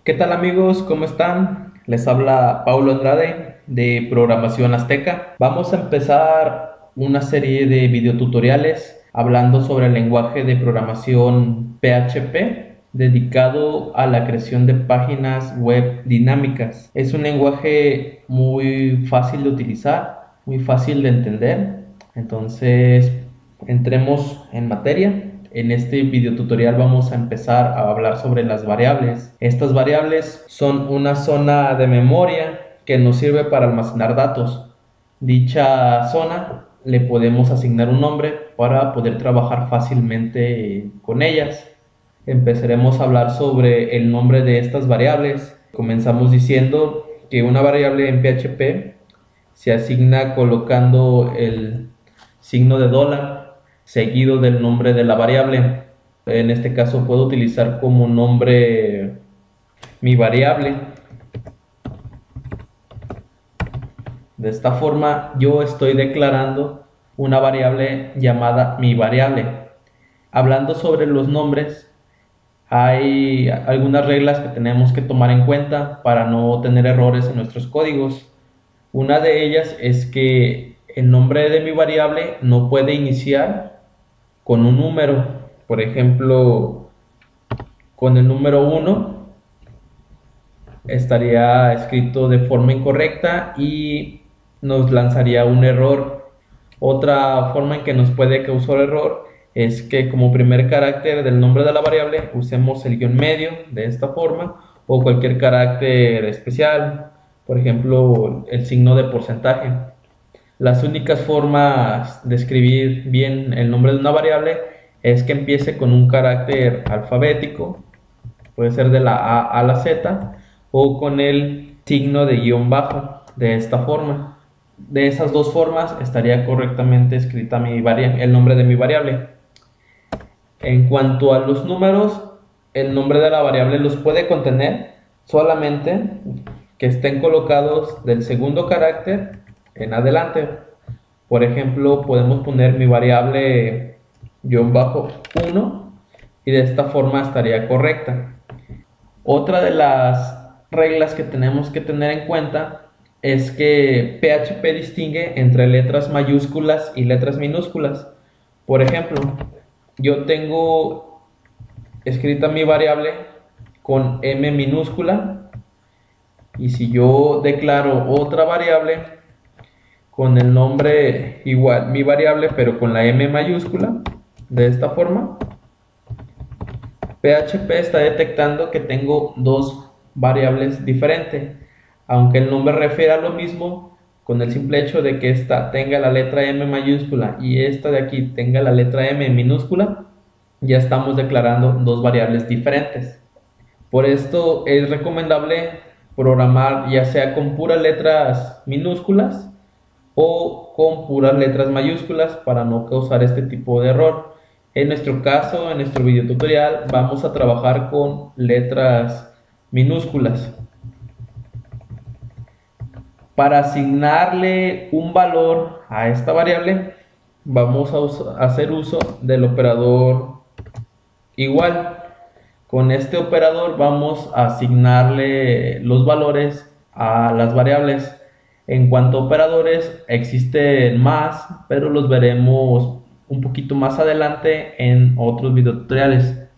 ¿Qué tal amigos? ¿Cómo están? Les habla Paulo Andrade de Programación Azteca. Vamos a empezar una serie de videotutoriales hablando sobre el lenguaje de programación PHP dedicado a la creación de páginas web dinámicas. Es un lenguaje muy fácil de utilizar, muy fácil de entender. Entonces, entremos en materia. En este video tutorial vamos a empezar a hablar sobre las variables. Estas variables son una zona de memoria que nos sirve para almacenar datos. Dicha zona le podemos asignar un nombre para poder trabajar fácilmente con ellas. Empezaremos a hablar sobre el nombre de estas variables. Comenzamos diciendo que una variable en PHP se asigna colocando el signo de dólar seguido del nombre de la variable. En este caso puedo utilizar como nombre mi variable. De esta forma yo estoy declarando una variable llamada mi variable. Hablando sobre los nombres, hay algunas reglas que tenemos que tomar en cuenta para no tener errores en nuestros códigos. Una de ellas es que el nombre de mi variable no puede iniciar con un número. Por ejemplo, con el número 1 estaría escrito de forma incorrecta y nos lanzaría un error. Otra forma en que nos puede causar error es que como primer carácter del nombre de la variable usemos el guión medio de esta forma o cualquier carácter especial, por ejemplo el signo de porcentaje. Las únicas formas de escribir bien el nombre de una variable es que empiece con un carácter alfabético, puede ser de la A a la Z, o con el signo de guión bajo, de esta forma. De esas dos formas estaría correctamente escrita el nombre de mi variable. En cuanto a los números, el nombre de la variable los puede contener solamente que estén colocados del segundo carácter en adelante. Por ejemplo, podemos poner mi variable guión bajo 1 y de esta forma estaría correcta. Otra de las reglas que tenemos que tener en cuenta es que PHP distingue entre letras mayúsculas y letras minúsculas. Por ejemplo, yo tengo escrita mi variable con M minúscula y si yo declaro otra variable con el nombre igual, mi variable, pero con la M mayúscula, de esta forma, PHP está detectando que tengo dos variables diferentes. Aunque el nombre refiere a lo mismo, con el simple hecho de que esta tenga la letra M mayúscula y esta de aquí tenga la letra M minúscula, ya estamos declarando dos variables diferentes. Por esto es recomendable programar ya sea con puras letras minúsculas o con puras letras mayúsculas para no causar este tipo de error. En nuestro caso, en nuestro video tutorial, vamos a trabajar con letras minúsculas. Para asignarle un valor a esta variable, vamos a hacer uso del operador igual. Con este operador vamos a asignarle los valores a las variables. En cuanto a operadores, existen más, pero los veremos un poquito más adelante en otros videotutoriales.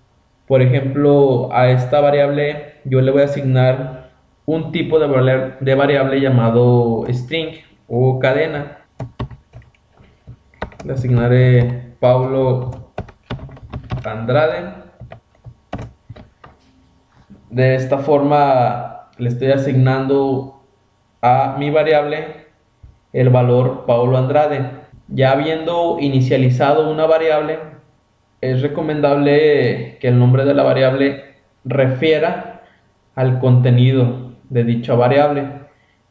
Por ejemplo, a esta variable yo le voy a asignar un tipo de variable llamado string o cadena. Le asignaré Paulo Andrade. De esta forma le estoy asignando a mi variable el valor Paulo Andrade. Ya habiendo inicializado una variable, es recomendable que el nombre de la variable refiera al contenido de dicha variable.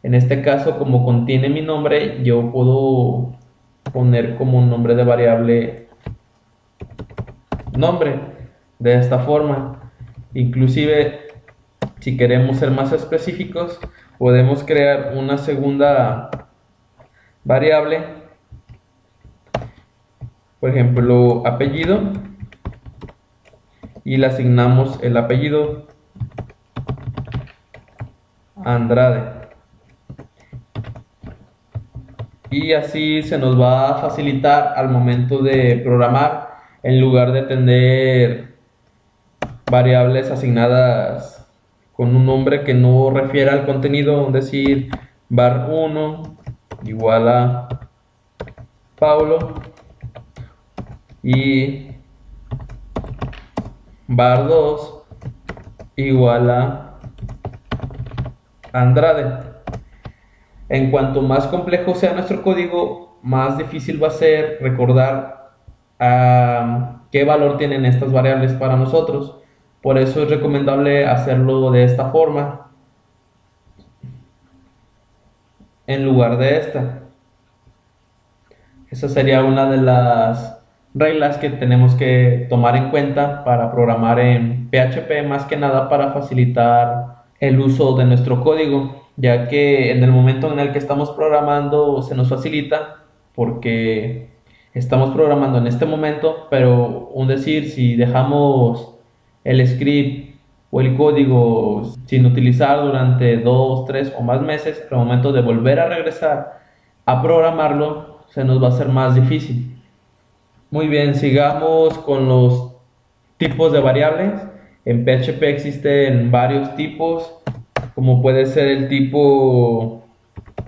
En este caso, como contiene mi nombre, yo puedo poner como un nombre de variable nombre, de esta forma. Inclusive, si queremos ser más específicos, podemos crear una segunda variable, por ejemplo apellido, y le asignamos el apellido. Andrade. Y así se nos va a facilitar al momento de programar, en lugar de tener variables asignadas con un nombre que no refiera al contenido, es decir, var1 igual a Paulo y var2 igual a Andrade. En cuanto más complejo sea nuestro código, más difícil va a ser recordar qué valor tienen estas variables para nosotros. Por eso es recomendable hacerlo de esta forma en lugar de esta. Esa sería una de las reglas que tenemos que tomar en cuenta para programar en PHP, más que nada para facilitar el uso de nuestro código, ya que en el momento en el que estamos programando se nos facilita porque estamos programando en este momento, pero un decir, si dejamos el script o el código sin utilizar durante 2, 3 o más meses, al momento de volver a regresar a programarlo, se nos va a hacer más difícil. Muy bien, sigamos con los tipos de variables. En PHP existen varios tipos, como puede ser el tipo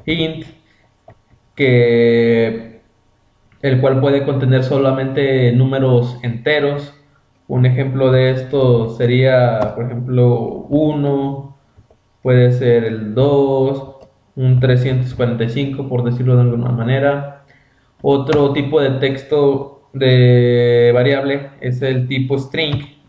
int, el cual puede contener solamente números enteros. Un ejemplo de esto sería, por ejemplo, 1, puede ser el 2, un 345, por decirlo de alguna manera. Otro tipo de texto de variable es el tipo string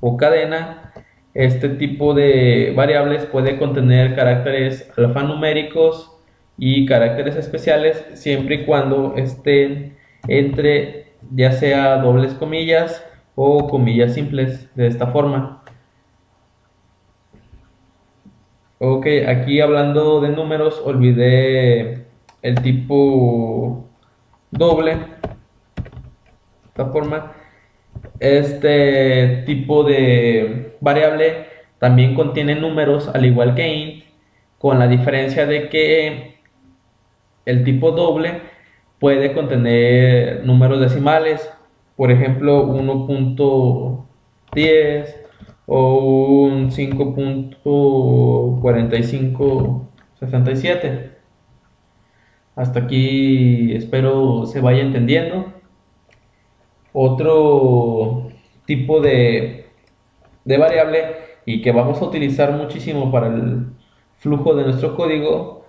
o cadena. Este tipo de variables puede contener caracteres alfanuméricos y caracteres especiales, siempre y cuando estén entre ya sea dobles comillas o comillas simples, de esta forma. Ok, aquí hablando de números, olvidé el tipo doble, de esta forma. Este tipo de variable también contiene números al igual que int, con la diferencia de que el tipo doble puede contener números decimales, por ejemplo 1.10 o un 5.4567. Hasta aquí espero se vaya entendiendo. Otro tipo de variable y que vamos a utilizar muchísimo para el flujo de nuestro código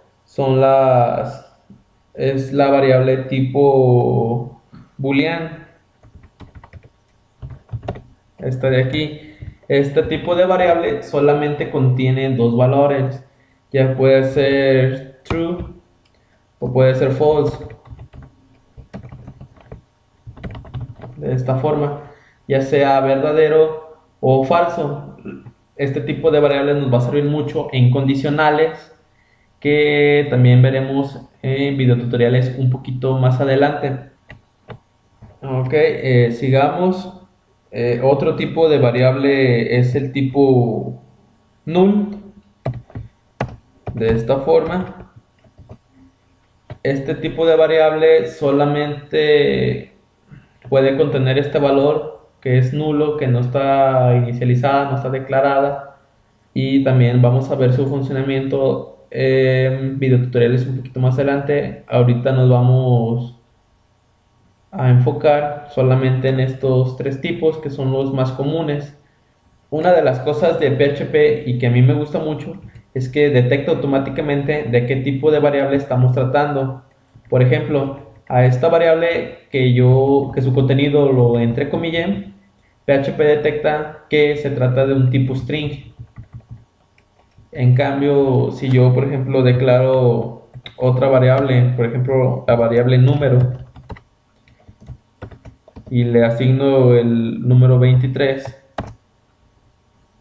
es la variable tipo boolean, esta de aquí. Este tipo de variable solamente contiene dos valores, ya puede ser true o puede ser false, de esta forma, ya sea verdadero o falso. Este tipo de variables nos va a servir mucho en condicionales, que también veremos en videotutoriales un poquito más adelante. Ok, sigamos. Otro tipo de variable es el tipo null, de esta forma. Este tipo de variable solamente puede contener este valor que es nulo, que no está inicializada, no está declarada, y también vamos a ver su funcionamiento en videotutoriales un poquito más adelante. Ahorita nos vamos a enfocar solamente en estos tres tipos que son los más comunes. Una de las cosas de PHP y que a mí me gusta mucho es que detecta automáticamente de qué tipo de variable estamos tratando. Por ejemplo, a esta variable que su contenido lo entrecomillé, PHP detecta que se trata de un tipo string. En cambio, si yo, por ejemplo, declaro otra variable, por ejemplo, la variable número, y le asigno el número 23,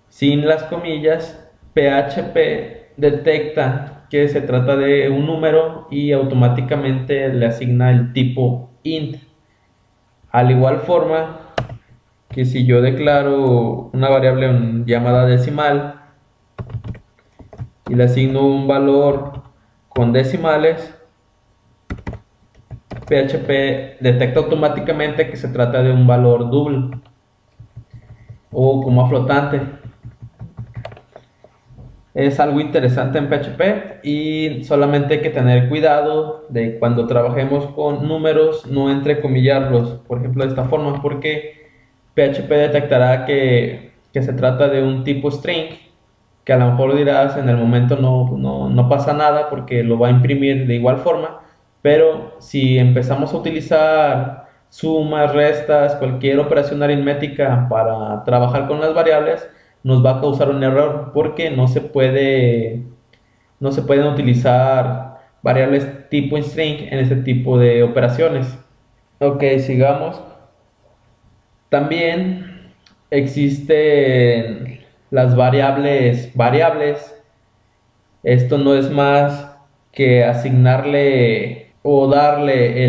sin las comillas, PHP detecta que se trata de un número y automáticamente le asigna el tipo int. Al igual forma que si yo declaro una variable llamada decimal, y le asigno un valor con decimales, PHP detecta automáticamente que se trata de un valor double o coma flotante. Es algo interesante en PHP y solamente hay que tener cuidado de cuando trabajemos con números no entrecomillarlos, por ejemplo de esta forma, porque PHP detectará que se trata de un tipo string, que a lo mejor dirás en el momento no pasa nada porque lo va a imprimir de igual forma, pero si empezamos a utilizar sumas, restas, cualquier operación aritmética para trabajar con las variables, nos va a causar un error porque no se pueden utilizar variables tipo string en este tipo de operaciones. Ok, sigamos. También existen las variables. Esto no es más que asignarle o darle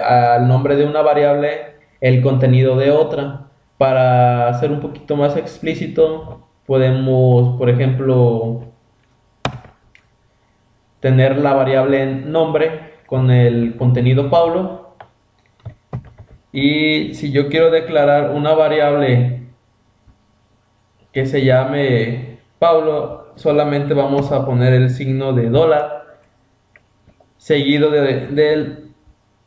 al nombre de una variable el contenido de otra. Para ser un poquito más explícito, podemos, por ejemplo, tener la variable nombre con el contenido Paulo. Y si yo quiero declarar una variable que se llame Paulo, solamente vamos a poner el signo de dólar seguido del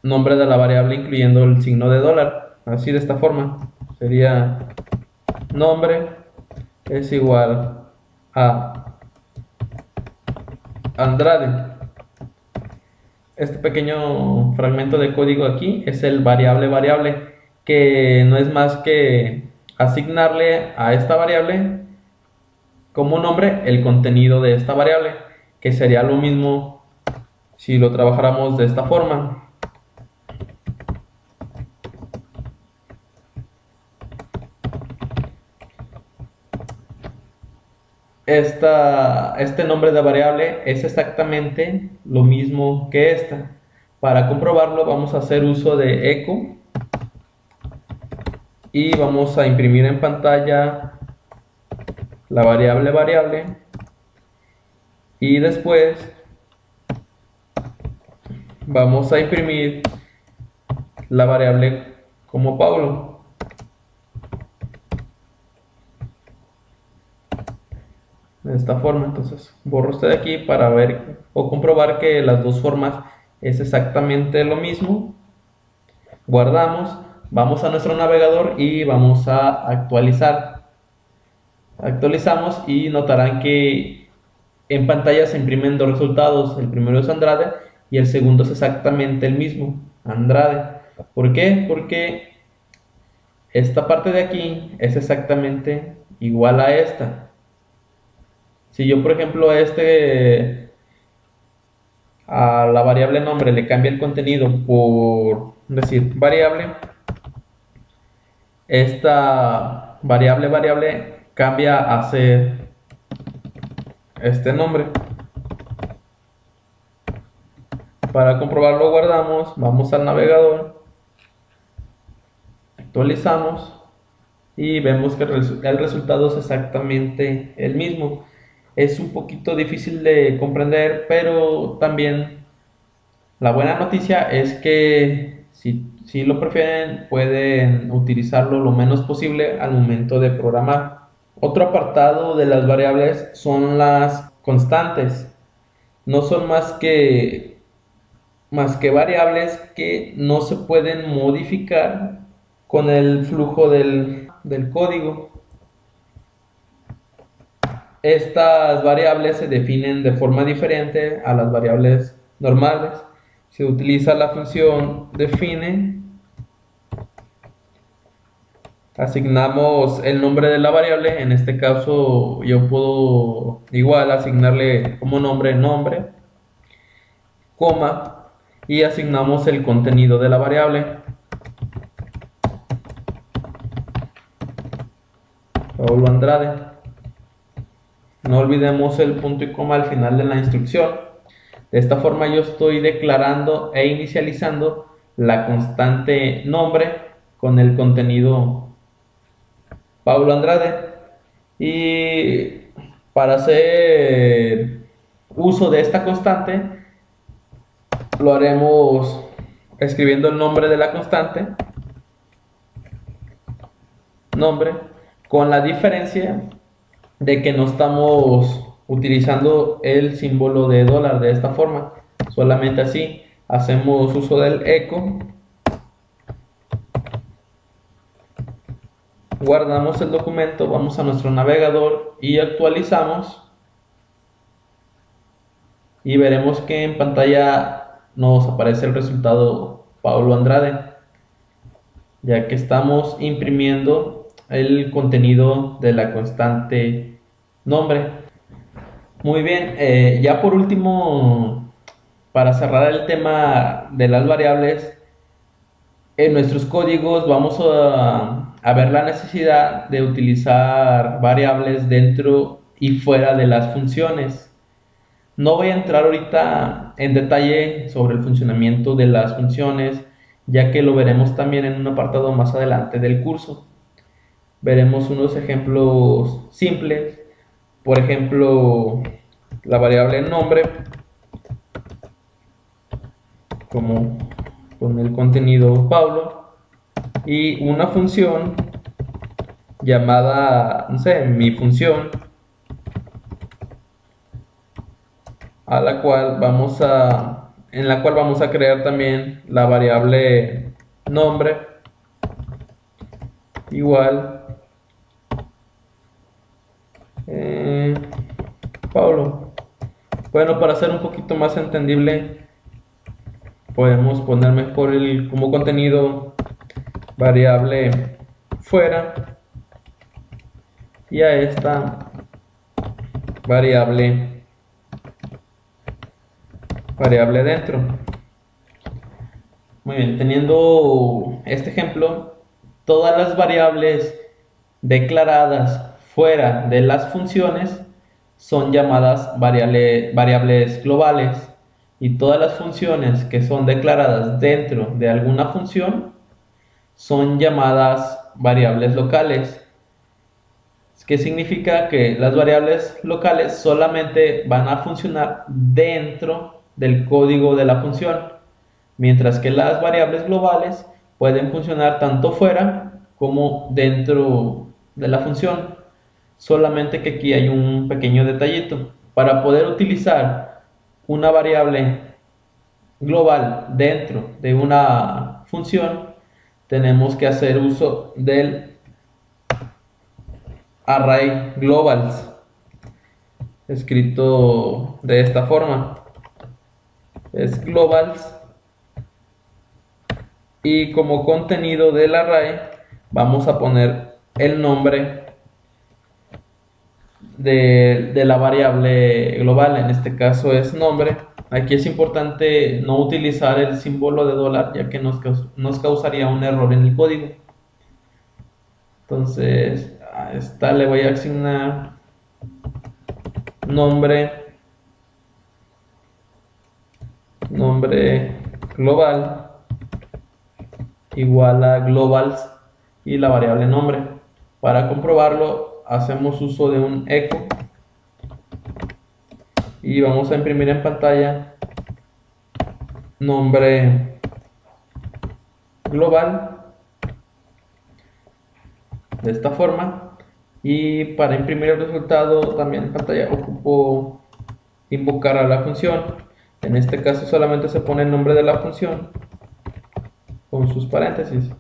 nombre de la variable incluyendo el signo de dólar. Así de esta forma sería nombre es igual a Andrade. Este pequeño fragmento de código aquí es el variable, que no es más que asignarle a esta variable como nombre el contenido de esta variable, que sería lo mismo si lo trabajáramos de esta forma. Este nombre de variable es exactamente lo mismo que esta. Para comprobarlo vamos a hacer uso de echo y vamos a imprimir en pantalla la variable y después vamos a imprimir la variable como Paulo. De esta forma, entonces borro este de aquí para ver o comprobar que las dos formas es exactamente lo mismo. Guardamos, vamos a nuestro navegador y vamos a actualizar. Actualizamos y notarán que en pantalla se imprimen dos resultados. El primero es Andrade y el segundo es exactamente el mismo, Andrade. ¿Por qué? Porque esta parte de aquí es exactamente igual a esta. Si yo, por ejemplo, a la variable nombre le cambia el contenido por decir variable, esta variable cambia a ser este nombre. Para comprobarlo guardamos, vamos al navegador, actualizamos y vemos que el resultado es exactamente el mismo. Es un poquito difícil de comprender, pero también la buena noticia es que si lo prefieren pueden utilizarlo lo menos posible al momento de programar. Otro apartado de las variables son las constantes. No son más que variables que no se pueden modificar con el flujo del código. Estas variables se definen de forma diferente a las variables normales. Se utiliza la función define, asignamos el nombre de la variable, en este caso yo puedo igual asignarle como nombre, coma, y asignamos el contenido de la variable. Paulo Andrade. No olvidemos el punto y coma al final de la instrucción. De esta forma yo estoy declarando e inicializando la constante nombre con el contenido Paulo Andrade. Y Para hacer uso de esta constante, lo haremos escribiendo el nombre de la constante, nombre, con la diferencia de que no estamos utilizando el símbolo de dólar de esta forma, solamente así. Hacemos uso del eco, guardamos el documento, vamos a nuestro navegador y actualizamos, y veremos que en pantalla nos aparece el resultado Paulo Andrade, ya que estamos imprimiendo el contenido de la constante nombre. Muy bien, ya por último, para cerrar el tema de las variables, en nuestros códigos vamos a ver la necesidad de utilizar variables dentro y fuera de las funciones. No voy a entrar ahorita en detalle sobre el funcionamiento de las funciones, ya que lo veremos también en un apartado más adelante del curso. Veremos unos ejemplos simples, por ejemplo, la variable nombre, como con el contenido Paulo, y una función llamada, no sé, mi función, en la cual vamos a crear también la variable nombre, igual Paulo. Bueno, para hacer un poquito más entendible, podemos poner mejor como contenido variable fuera, y a esta variable dentro. Muy bien, teniendo este ejemplo, todas las variables declaradas fuera de las funciones son llamadas variables globales, y todas las funciones que son declaradas dentro de alguna función son llamadas variables locales. ¿Qué significa? Que las variables locales solamente van a funcionar dentro del código de la función, mientras que las variables globales pueden funcionar tanto fuera como dentro de la función. Solamente que aquí hay un pequeño detallito. Para poder utilizar una variable global dentro de una función, tenemos que hacer uso del array globals, escrito de esta forma. Es globals, y como contenido del array vamos a poner el nombre de la variable global, en este caso es nombre. Aquí es importante no utilizar el símbolo de dólar, ya que nos causaría un error en el código. Entonces a esta le voy a asignar nombre global igual a globals y la variable nombre. Para comprobarlo, hacemos uso de un eco y vamos a imprimir en pantalla nombre global de esta forma. Y para imprimir el resultado también en pantalla ocupo invocar a la función. En este caso solamente se pone el nombre de la función con sus paréntesis.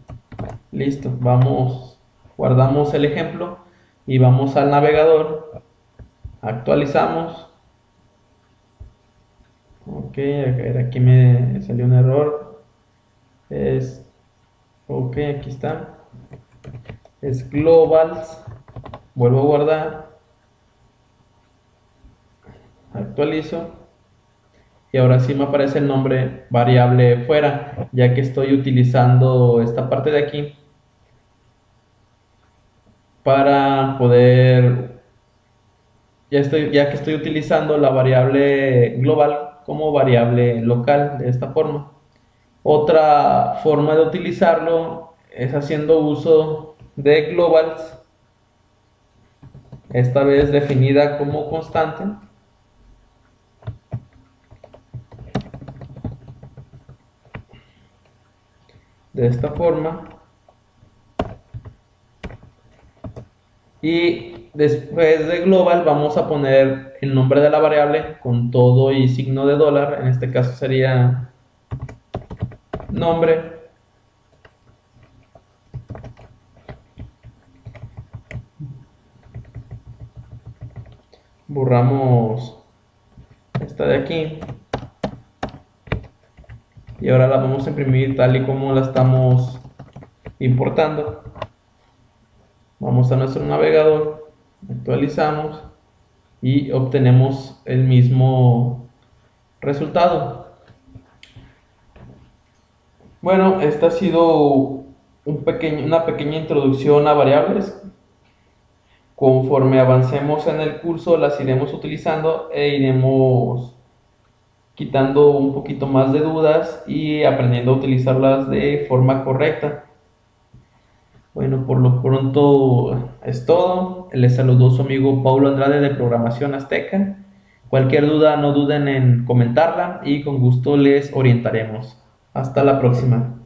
Listo, guardamos el ejemplo y vamos al navegador, actualizamos. Ok, aquí me salió un error. Ok, aquí está. Es globals. Vuelvo a guardar. Actualizo. Y ahora sí me aparece el nombre variable fuera, ya que estoy utilizando esta parte de aquí para poder, ya que estoy utilizando la variable global como variable local de esta forma. Otra forma de utilizarlo es haciendo uso de globals esta vez definida como constante. De esta forma. Y después de global vamos a poner el nombre de la variable con todo y signo de dólar. En este caso sería nombre. Borramos esta de aquí. Y ahora la vamos a imprimir tal y como la estamos importando. Vamos a nuestro navegador, actualizamos y obtenemos el mismo resultado. Bueno, esta ha sido una pequeña introducción a variables. Conforme avancemos en el curso las iremos utilizando e iremos quitando un poquito más de dudas y aprendiendo a utilizarlas de forma correcta. Bueno, por lo pronto es todo. Les saludó su amigo Paulo Andrade de Programación Azteca. Cualquier duda no duden en comentarla y con gusto les orientaremos. Hasta la próxima.